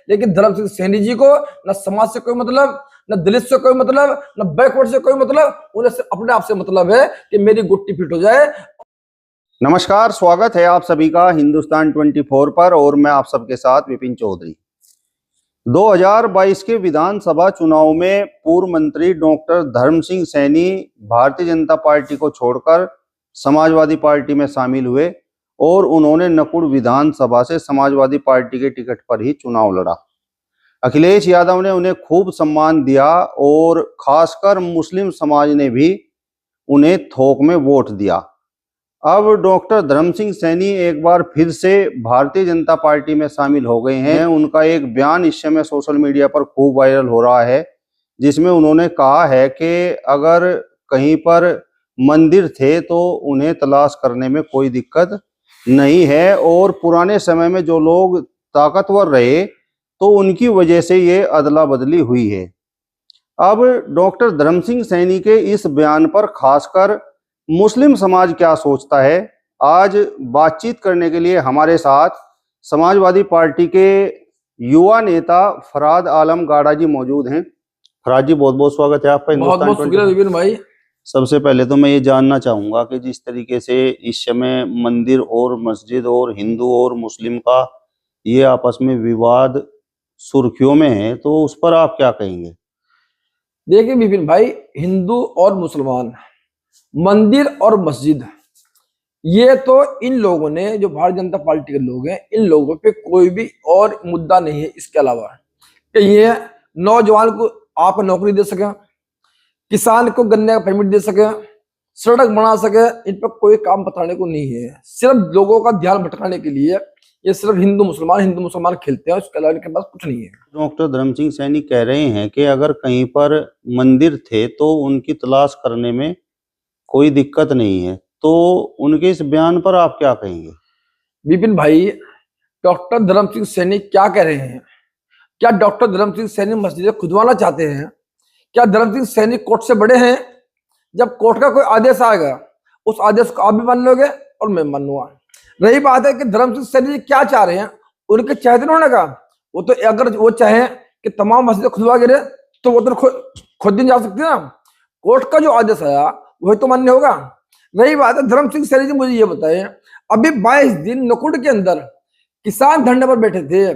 लेकिन धर्म सिंह सैनी जी को न समाज से कोई मतलब, न दलित से कोई मतलब, न बैकवर्ड से कोई मतलब, उन्हें अपने आप से मतलब है कि मेरी गुट्टी फिट हो जाए। नमस्कार, स्वागत है आप सभी का हिंदुस्तान 24 पर और मैं आप सबके साथ विपिन चौधरी। 2022 के विधानसभा चुनाव में पूर्व मंत्री डॉक्टर धर्म सिंह सैनी भारतीय जनता पार्टी को छोड़कर समाजवादी पार्टी में शामिल हुए और उन्होंने नकुड़ विधानसभा से समाजवादी पार्टी के टिकट पर ही चुनाव लड़ा। अखिलेश यादव ने उन्हें खूब सम्मान दिया और खासकर मुस्लिम समाज ने भी उन्हें थोक में वोट दिया। अब डॉक्टर धर्म सिंह सैनी एक बार फिर से भारतीय जनता पार्टी में शामिल हो गए हैं। उनका एक बयान इस समय सोशल मीडिया पर खूब वायरल हो रहा है, जिसमें उन्होंने कहा है कि अगर कहीं पर मंदिर थे तो उन्हें तलाश करने में कोई दिक्कत नहीं है और पुराने समय में जो लोग ताकतवर रहे तो उनकी वजह से ये अदला बदली हुई है। अब डॉक्टर धर्म सिंह सैनी के इस बयान पर खासकर मुस्लिम समाज क्या सोचता है, आज बातचीत करने के लिए हमारे साथ समाजवादी पार्टी के युवा नेता फराद आलम गाड़ा जी मौजूद हैं। फराद जी, बहुत बहुत स्वागत है आपका बहुत बहुत शुक्रिया विपिन भाई। सबसे पहले तो मैं ये जानना चाहूंगा कि जिस तरीके से इस समय मंदिर और मस्जिद और हिंदू और मुस्लिम का ये आपस में विवाद सुर्खियों में है, तो उस पर आप क्या कहेंगे? देखिए विपिन भाई, हिंदू और मुसलमान, मंदिर और मस्जिद, ये तो इन लोगों ने, जो भारतीय जनता पार्टी के लोग हैं, इन लोगों पे कोई भी और मुद्दा नहीं है इसके अलावा कि ये नौजवान को आप नौकरी दे सके, किसान को गन्ने का परमिट दे सके, सड़क बना सके। इन पर कोई काम बताने को नहीं है। सिर्फ लोगों का ध्यान भटकाने के लिए ये सिर्फ हिंदू मुसलमान खेलते हैं, उसके अलावा इनके पास कुछ नहीं है। डॉक्टर धर्म सिंह सैनी कह रहे हैं कि अगर कहीं पर मंदिर थे तो उनकी तलाश करने में कोई दिक्कत नहीं है, तो उनके इस बयान पर आप क्या कहेंगे? विपिन भाई, डॉक्टर धर्म सिंह सैनी क्या कह रहे हैं? क्या डॉक्टर धर्म सिंह सैनी मस्जिदें खुदवाना चाहते हैं? क्या धर्म सिंह सैनी कोर्ट से बड़े हैं? जब कोर्ट का कोई आदेश आएगा, उस आदेश को आप भी मान लोगे और मैं मानूंगा। रही बात है कि धर्म सिंह सैनी क्या चाह रहे हैं, उनके चाहते उन्होंने कहा, वो तो अगर वो चाहे कि तमाम मस्जिदें खुदवा गिरे तो वो तो खुद दिन जा सकती है ना। कोर्ट का जो आदेश आया वही तो मान्य होगा। रही बात है धर्म सिंह सैनी जी, मुझे ये बताएं, अभी 22 दिन नकुड़ के अंदर किसान धरने पर बैठे थे,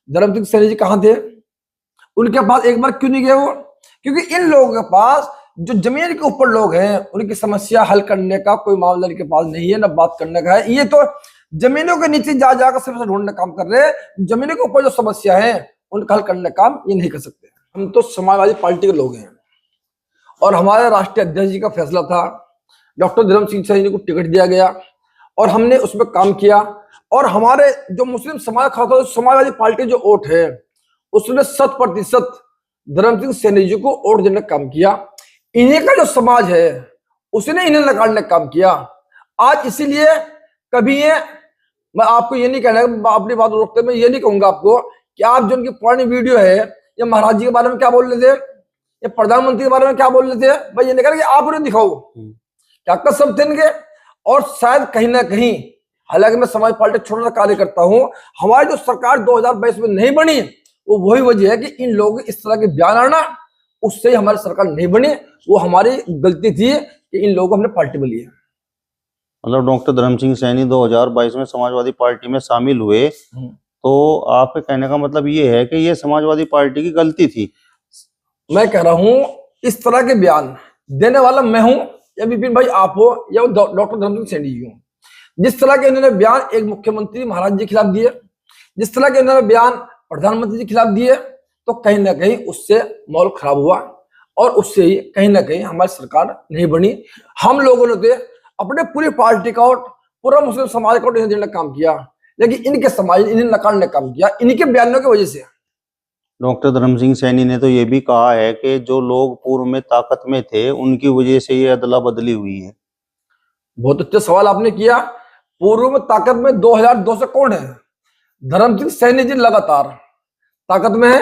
धर्म सिंह सैनी जी कहाँ थे? उनके पास एक बार क्यों नहीं गए वो? क्योंकि इन लोगों के पास जो जमीन के ऊपर लोग हैं, उनकी समस्या हल करने का कोई मामला इनके पास नहीं है, ना बात करने का है। ये तो जमीनों के नीचे जा जाकर समस्या ढूंढने का काम कर रहे हैं। जमीनों के ऊपर जो समस्या है उनका हल करने का काम ये नहीं कर सकते। हम तो समाजवादी पार्टी के लोग हैं और हमारे राष्ट्रीय अध्यक्ष जी का फैसला था, डॉक्टर धर्म सिंह सैनी को टिकट दिया गया और हमने उसमें काम किया। और हमारे जो मुस्लिम समाज, खासतौर से समाजवादी पार्टी जो वोट है, उसने 100% धर्म सिंह सैनी जी को वोट देने का काम किया। इन्हीं का जो समाज है उसने इन्हें नकारने का काम किया। आज इसीलिए कभी ये, मैं आपको ये नहीं कहना, अपनी बात रोकते, मैं ये नहीं कहूंगा आपको कि आप जो उनकी पुरानी वीडियो है, ये महाराज जी के बारे में क्या बोल रहे थे, ये प्रधानमंत्री के बारे में क्या बोल रहे थे, भाई ये नहीं कहना कि आप उन्हें दिखाओ क्या कसम थे इनके। और शायद कहीं ना कहीं, हालांकि मैं समाज पार्टी छोटा सा कार्य करता हूं, हमारी जो सरकार 2022 में नहीं बनी वो वही वजह है कि इन लोगों के इस तरह के बयान आना, उससे हमारी सरकार नहीं बनी। वो हमारी गलती थी कि इन लोगों को हमने पार्टी में लिया। मतलब डॉक्टर धर्म सिंह सैनी 2022 में समाजवादी पार्टी में शामिल हुए, तो आपके कहने का मतलब ये है कि ये समाजवादी पार्टी की गलती थी? मैं कह रहा हूं, इस तरह के बयान देने वाला मैं हूं या विपिन भाई आप हो या डॉक्टर धर्म सिंह सैनी जी हो। जिस तरह के इन्होंने बयान एक मुख्यमंत्री महाराज जी के खिलाफ दिए, जिस तरह के इन्होंने बयान प्रधानमंत्री जी के खिलाफ दिए, तो कहीं ना कहीं उससे माहौल खराब हुआ और उससे ही कहीं ना कहीं हमारी सरकार नहीं बनी। हम लोगों ने तो अपने पूरी पार्टी का और पूरा मुस्लिम समाज का इन्हें देने का काम किया, लेकिन इनके समाज इन्हें नकारने का काम किया, इनके बयानों की वजह से। डॉक्टर धर्म सिंह सैनी ने तो ये भी कहा है कि जो लोग पूर्व में ताकत में थे उनकी वजह से ये अदला बदली हुई है। बहुत अच्छा सवाल आपने किया। पूर्व में ताकत में 2002 से कौन है? धर्म सिंह सैनी जी लगातार ताकत में है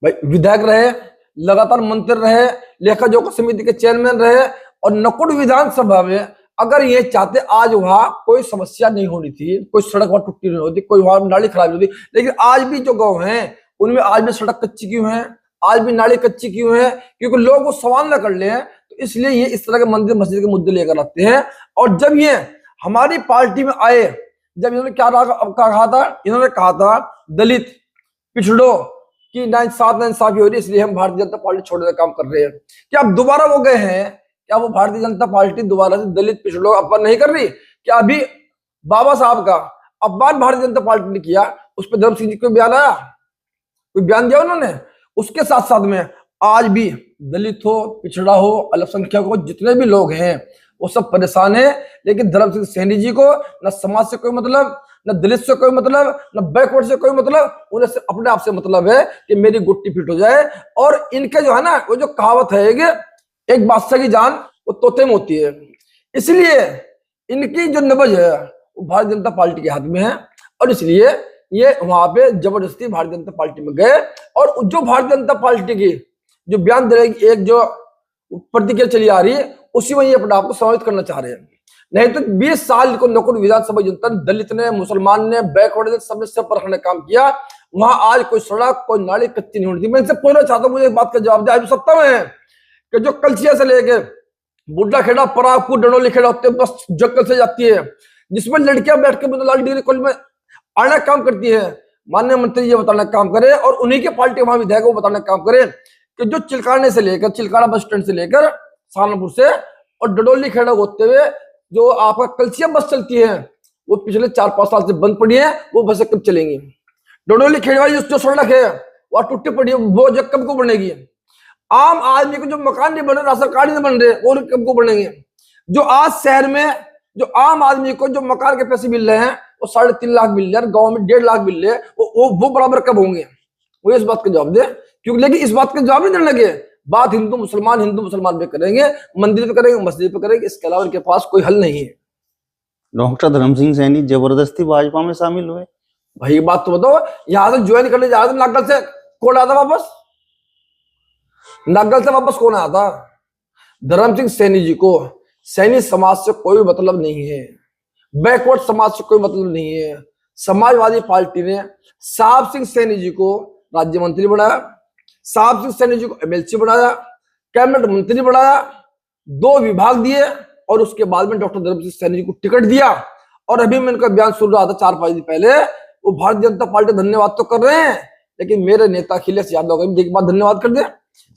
भाई, विधायक रहे, लगातार मंत्री रहे, लेखा जोखा समिति के चेयरमैन रहे और नकुड़ विधानसभा में अगर ये चाहते आज वहां कोई समस्या नहीं होनी थी, कोई सड़क वहां टूटी नहीं होती, कोई वहां नाली खराब नहीं होती। लेकिन आज भी जो गाँव हैं उनमें आज भी सड़क कच्ची क्यों है, आज भी नाली कच्ची क्यों है? क्योंकि लोग वो सवाल न कर ले हैं। तो इसलिए ये इस तरह के मंदिर मस्जिद के मुद्दे लेकर आते हैं। और जब ये हमारी पार्टी में आए, जब इन्होंने क्या कहा था, इन्होंने कहा था दलित पिछड़ों की नाइंसाफी हो रही है, इसलिए हम भारतीय जनता पार्टी छोड़ने का काम कर रहे हैं। क्या अब दोबारा वो गए हैं? क्या वो भारतीय जनता पार्टी दोबारा से दलित पिछड़ों अपमान नहीं कर रही? क्या अभी बाबा साहब का अपमान भारतीय जनता पार्टी ने किया, उस पर धर्म सिंह जी को बयान आया, कोई बयान दिया उन्होंने? उसके साथ साथ में आज भी दलित हो, पिछड़ा हो, अल्पसंख्यक हो, जितने भी लोग हैं वो सब परेशान है। लेकिन धर्म सिंह सैनी जी को न समाज से कोई मतलब, न दलित से कोई मतलब, न बैकवर्ड से कोई मतलब, उन्हें अपने आप से मतलब है कि मेरी गुट्टी फिट हो जाए। और इनके जो है ना, वो जो कहावत है कि एक बादशाह की जान वो तोते में होती है, इसलिए इनकी जो नब्ज है वो भारतीय जनता पार्टी के हाथ में है। और इसलिए ये वहां पे जबरदस्ती भारतीय जनता पार्टी में गए। और जो भारतीय जनता पार्टी की जो बयान दे रही, एक जो प्रतिक्रिया चली आ रही है, उसी में ये अपने आप को समाहित करना चाह रहे हैं। नहीं तो 20 साल को नकुल विधानसभा जनता दलित ने, मुसलमान ने, बैकवर्ड ने, सबने सब पर रखने काम किया। वहां आज कोई सड़क, कोई नाली कच्ची नहीं होती। मैं इनसे पूछना चाहता हूँ, मुझे एक बात का जवाब दे। आज सत्ता में है कि जो कलसिया से लेके बुड्ढा खेड़ा, परागपुर, डडोली खेड़ा होते बस जक्कल से जाती है, जिसमें लड़कियां बैठ के लाल डिग्री कॉलेज में आने का काम करती है। माननीय मंत्री ये बताने का काम करे, और उन्हीं के पार्टी वहां विधायक वो बताने का काम करे कि जो चिलकाने से लेकर, चिलकाना बस स्टैंड से लेकर सहारनपुर से और डडोली खेड़ा होते हुए जो आपका कलसिया बस चलती है, वो पिछले 4-5 साल से बंद पड़ी है। वो बसें कब चलेंगी? डडोली खेड़ा वाली जो सड़क है वह टूटी पड़ी है, वो जब कब को बनेगी? आम आदमी को जो मकान नहीं बन रहे, राशन कार्ड नहीं बन रहे, वो कब को बनेंगे? जो आज शहर में जो आम आदमी को जो मकान के पैसे मिल रहे हैं वो 3.5 लाख मिल रहे हैं, गांव में 1.5 लाख मिल रहे हैं, वो बराबर कब होंगे? वो इस बात का जवाब दे। क्योंकि लेकिन इस बात का जवाब नहीं देने लगे। बात हिंदू मुसलमान पे करेंगे, मंदिर पे करेंगे, मस्जिद पे करेंगे, इसके अलावा इनके पास कोई हल नहीं है। डॉक्टर धर्म सिंह सैनी जबरदस्ती भाजपा में शामिल हुए। भाई बात तो बताओ, यहां से ज्वाइन करने जा रहे थे, नागल से कौन आया था वापस? नागल से वापस कौन आया था? धर्म सिंह सैनी जी को सैनी समाज से कोई मतलब नहीं है, बैकवर्ड समाज से कोई मतलब नहीं है। समाजवादी पार्टी ने साहब सिंह सैनी जी को राज्य मंत्री बनाया, साहब सिंह सैनी जी को एमएलसी बनाया, कैबिनेट मंत्री बनाया, 2 विभाग दिए, और उसके बाद में डॉक्टर धर्म सिंह सैनी जी को टिकट दिया। और अभी मैं इनका बयान सुन रहा था 4-5 दिन पहले, वो भारतीय जनता पार्टी धन्यवाद तो कर रहे हैं, लेकिन मेरे नेता अखिलेश यादव का भी एक बात धन्यवाद कर दे।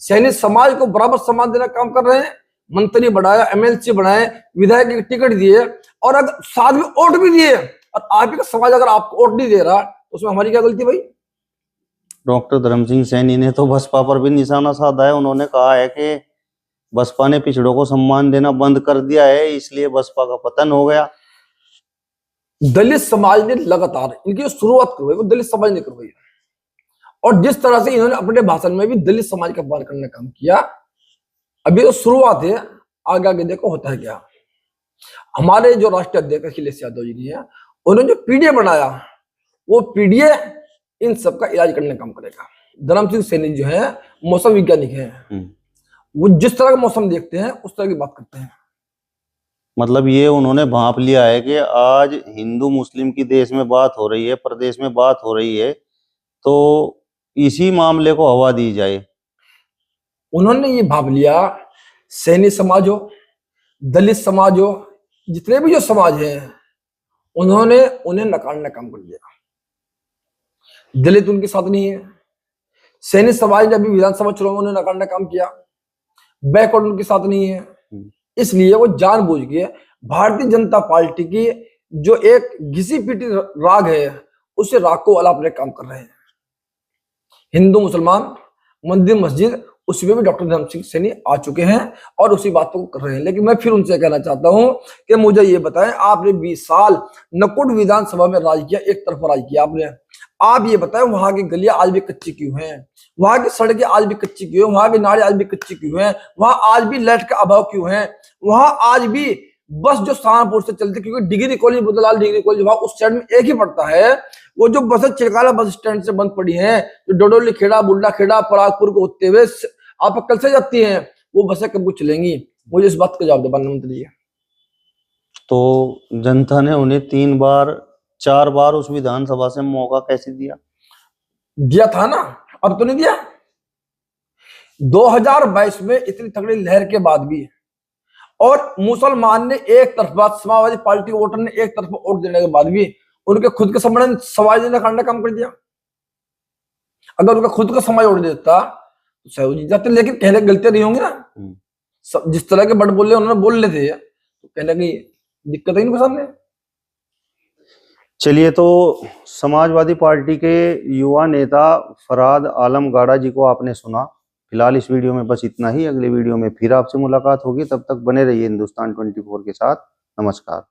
सैनी समाज को बराबर सम्मान देने का काम कर रहे हैं, मंत्री बनाया, एमएलसी बनाए, विधायक की टिकट दिए, और अगर साथ में वोट भी दिए। और आप ही का समाज अगर आपको वोट नहीं दे रहा तो उसमें हमारी क्या गलती भाई? डॉक्टर धर्म सिंह सैनी ने तो बसपा पर भी निशाना साधा है। उन्होंने कहा है कि बसपा ने पिछड़ों को सम्मान देना बंद कर दिया है, इसलिए बसपा का पतन हो गया। दलित समाज ने लगातार इनकी शुरुआत करवाई, वो दलित समाज ने करवाई। और जिस तरह से इन्होंने अपने भाषण में भी दलित समाज का अपमान करने का काम किया, अभी तो शुरुआत है, आगे आगे देखो होता है क्या। हमारे जो राष्ट्रीय अध्यक्ष अखिलेश यादव जी ने उन्होंने जो पीडीए बनाया, वो पीडीए इन सब का इलाज करने का काम करेगा। धर्म सिंह सैनी जो है मौसम वैज्ञानिक है, वो जिस तरह का मौसम देखते हैं उस तरह की बात करते हैं। मतलब ये उन्होंने भांप लिया है कि आज हिंदू मुस्लिम की देश में बात हो रही है, प्रदेश में बात हो रही है, तो इसी मामले को हवा दी जाए। उन्होंने ये भांप लिया, सैनी समाज हो, दलित समाज हो, जितने भी जो समाज है, उन्होंने उन्हें नकारने का काम कर दिया। दलित उनके साथ नहीं है, सैनी समाज ने अभी विधानसभा चुनाव में उन्हें नकारने का काम किया, बैकवर्ड उनके साथ नहीं है। इसलिए वो जानबूझ के भारतीय जनता पार्टी की जो एक घिसी पीटी राग है, उसे राग को अलापने का काम कर रहे हैं। हिंदू मुसलमान, मंदिर मस्जिद, उसमें भी डॉक्टर धर्म सिंह सैनी आ चुके हैं और उसी बातों को कर रहे हैं। लेकिन मैं फिर उनसे कहना चाहता हूं कि मुझे ये बताएं, आपने 20 साल नकुड़ विधानसभा में राज किया, एक तरफ राज किया आपने। आप ये बताएं, वहां की गलियां आज भी कच्ची क्यों हैं? वहां की सड़कें आज भी कच्ची क्यों है? वहां के नाले आज भी कच्ची क्यों हैं? वहां आज भी लाइट का अभाव क्यों है? वहां आज भी बस जो सहारनपुर से चलती, क्योंकि degree college, Buddhalal degree college वहां उस साइड में एक ही पड़ता है, वो जो बसें चिलकाला बस स्टैंड से बंद पड़ी हैं, जो डडोली खेड़ा, बुल्ला खेड़ा, परागपुर को होते हुए आप कल से जाती हैं, वो बसें कब चलेंगी? मुझे इस बात का जवाब दे माननीय मंत्री जी। तो जनता ने उन्हें 4 बार उस विधानसभा से मौका कैसे दिया? दिया था ना, अब तो नहीं दिया। 2022 में इतनी तगड़ी लहर के बाद भी और मुसलमान ने एक तरफा, समाजवादी पार्टी वोटर ने एक तरफा वोट देने के बाद भी उनके खुद के समाज ने समाज का काम कर दिया। अगर उनका खुद का समाज वोट देता तो सहयोग जीत जाते, लेकिन कहने की गलतियां नहीं होंगी ना। जिस तरह के बड़ बोले उन्होंने बोल लेते तो कहने की दिक्कत है इनके सामने। चलिए, तो समाजवादी पार्टी के युवा नेता फरहाद आलम गाड़ा जी को आपने सुना। फिलहाल इस वीडियो में बस इतना ही। अगले वीडियो में फिर आपसे मुलाकात होगी, तब तक बने रहिए हिंदुस्तान 24 के साथ। नमस्कार।